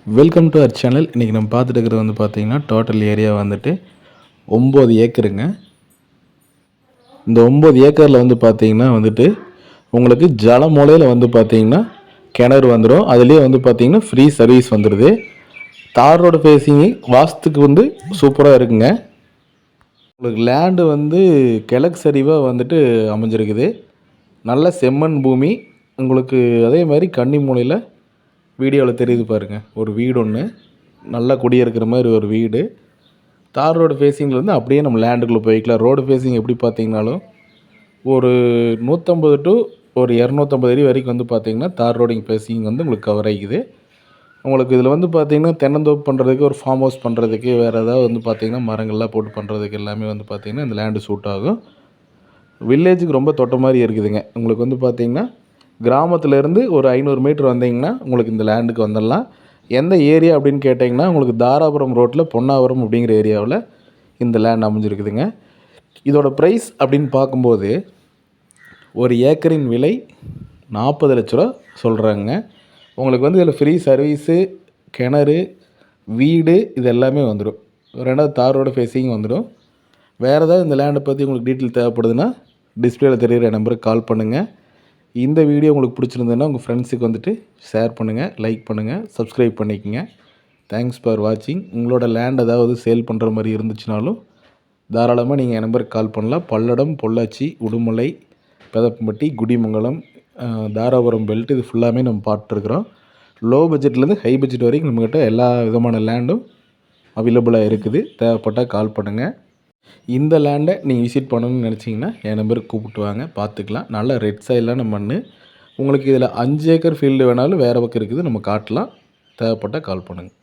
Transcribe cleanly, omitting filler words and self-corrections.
Welcome to our channel. இன்றைக்கி நம்ம பார்த்துட்டு இருக்கிறது வந்து பார்த்திங்கன்னா டோட்டல் ஏரியா வந்துட்டு 9 ஏக்கருங்க. இந்த 9 ஏக்கரில் வந்து பார்த்திங்கன்னா வந்துட்டு உங்களுக்கு ஜல மூலையில் வந்து பார்த்திங்கன்னா கிணறு வந்துடும். அதுலேயே வந்து பார்த்திங்கன்னா ஃப்ரீ சர்வீஸ் வந்துடுது. தார் ரோடு ஃபேஸிங்கு வாஸ்துக்கு வந்து சூப்பராக இருக்குங்க. உங்களுக்கு லேண்டு வந்து கிழக்கு சரிவாக வந்துட்டு அமைஞ்சிருக்குது. நல்ல செம்மண் பூமி. உங்களுக்கு அதே மாதிரி கன்னி மூலையில் வீடியோவில் தெரியுது பாருங்கள், ஒரு வீடு ஒன்று நல்லா குடியிருக்கிற மாதிரி ஒரு வீடு. தார் ரோடு ஃபேஸிங்கில் வந்து அப்படியே நம்ம லேண்டுக்குள்ளே போய்க்கலாம். ரோடு ஃபேஸிங் எப்படி பார்த்தீங்கனாலும் ஒரு 150 டு ஒரு 250 அடி வரைக்கும் வந்து பார்த்திங்கன்னா தார் ரோடிங் ஃபேஸிங் வந்து உங்களுக்கு கவர் ஆகிக்குது. உங்களுக்கு இதில் வந்து பார்த்திங்கன்னா தென்னந்தோப்பு பண்ணுறதுக்கு, ஒரு ஃபார்ம் ஹவுஸ் பண்ணுறதுக்கு, வேறு ஏதாவது வந்து பார்த்திங்கன்னா மரங்கள்லாம் போட்டு பண்ணுறதுக்கு எல்லாமே வந்து பார்த்திங்கன்னா இந்த லேண்டு சூட் ஆகும். வில்லேஜுக்கு ரொம்ப தொட்ட மாதிரி இருக்குதுங்க. உங்களுக்கு வந்து பார்த்திங்கன்னா கிராமத்துலேருந்து ஒரு 500 மீட்டர் வந்தீங்கன்னா உங்களுக்கு இந்த லேண்டுக்கு வந்துடலாம். எந்த ஏரியா அப்படின்னு கேட்டிங்கன்னா உங்களுக்கு தாராபுரம் ரோட்டில் பொன்னாவரம் அப்படிங்கிற ஏரியாவில் இந்த லேண்ட் அமைஞ்சிருக்குதுங்க. இதோட ப்ரைஸ் அப்படின்னு பார்க்கும்போது ஒரு ஏக்கரின் விலை 40 லட்ச ரூபா சொல்கிறாங்க. உங்களுக்கு வந்து இதில் ஃப்ரீ சர்வீஸு, கிணறு, வீடு இது எல்லாமே வந்துடும். ரெண்டாவது தார் ரோடு ஃபேஸிங் வந்துடும். வேறு ஏதாவது இந்த லேண்டை பற்றி உங்களுக்கு டீட்டெயில் தேவைப்படுதுன்னா டிஸ்பிளேயில் தெரிகிற நம்பருக்கு கால் பண்ணுங்கள். இந்த வீடியோ உங்களுக்கு பிடிச்சிருந்ததுன்னா உங்கள் ஃப்ரெண்ட்ஸுக்கு வந்துட்டு ஷேர் பண்ணுங்கள், லைக் பண்ணுங்கள், சப்ஸ்கிரைப் பண்ணிக்கோங்க. தேங்க்ஸ் ஃபார் வாட்சிங். உங்களோட லேண்ட் ஏதாவது சேல் பண்ணுற மாதிரி இருந்துச்சுனாலும் தாராளமாக நீங்கள் என் நம்பருக்கு கால் பண்ணலாம். பல்லடம், பொள்ளாச்சி, உடுமலை, பெதப்பம்பட்டி, குடிமங்கலம், தாராபுரம் பெல்ட் இது ஃபுல்லாமே நம்ம பார்த்துருக்குறோம். லோ பட்ஜெட்லேருந்து ஹை பட்ஜெட் வரைக்கும் நம்மக்கிட்ட எல்லா விதமான லேண்டும் அவைலபிளாக இருக்குது. தேவைப்பட்டால் கால் பண்ணுங்கள். இந்த லேண்டை நீங்கள் விசிட் பண்ணணும்னு நினச்சிங்கன்னா என் நம்பருக்கு கூப்பிட்டு வாங்க, பார்த்துக்கலாம். நல்ல ரெட் சைலான மண். உங்களுக்கு இதில் 5 ஏக்கர் ஃபீல்டு வேணாலும் வேறு பக்கம் இருக்குது, நம்ம காட்டலாம். தேவைப்பட்டால் கால் பண்ணுங்கள்.